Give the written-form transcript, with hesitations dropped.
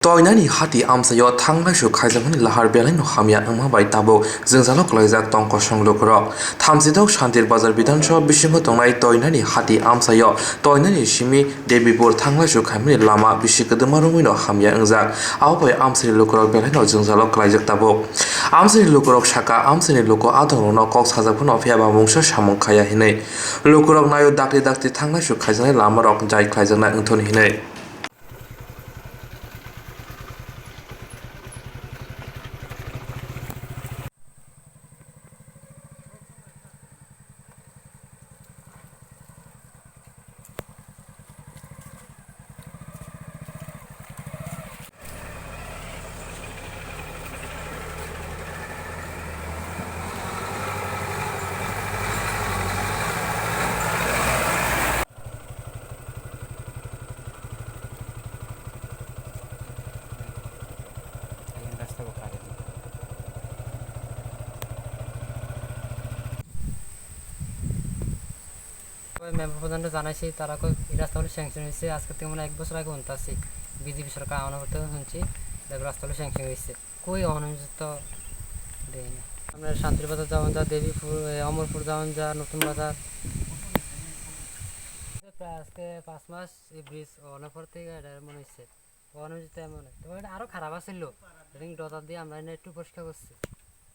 Twinani hati amchaio thanglaisu khaijamani lahar belai no hamya angma bai tabo jingjalok kalaijak tongko songlokro thamsidok Santirbazar Bidhan Sabha bisingo tongnai Twinani hati amchaio Twinani simi Debipur thanglaisu khaimani lama bisikaduma rongui no hamya angjak abo bai amchai lokorok belai no jingjalok kalaijak tabo amchai lokorok saka amchai loko adong no kwchajak phano phiaba mungsa samung khaya hinai lokorok nayo dakti dakti thanglaisu khaijaknai lama rok jai khlaijaknai wngthon hinai. Member প্রধানরা জানাইছি তারা কই এই রাস্তাগুলো sanction হয়েছে আজকে থেকে মানে 1 বছর আগে হন্তাছি বিজেপি সরকার আনার পর শুনছি রাস্তাগুলো স্যাংশন হয়েছে কই অনুমোদিত দেয় না। আমরা শান্তিরবাজার যাওয়ান যা দেবীপুর অমরপুর যাওয়ান যা নতুন বাজার প্রায় আজকে 5 মাস এই ব্রিজ অনার পর থেকে এটা মনে হচ্ছে অনুমোদিত এমন তবে আরও খারাপ আছিল রিং ডজার দিয়ে আমরা একটু পরিষ্কার করছি।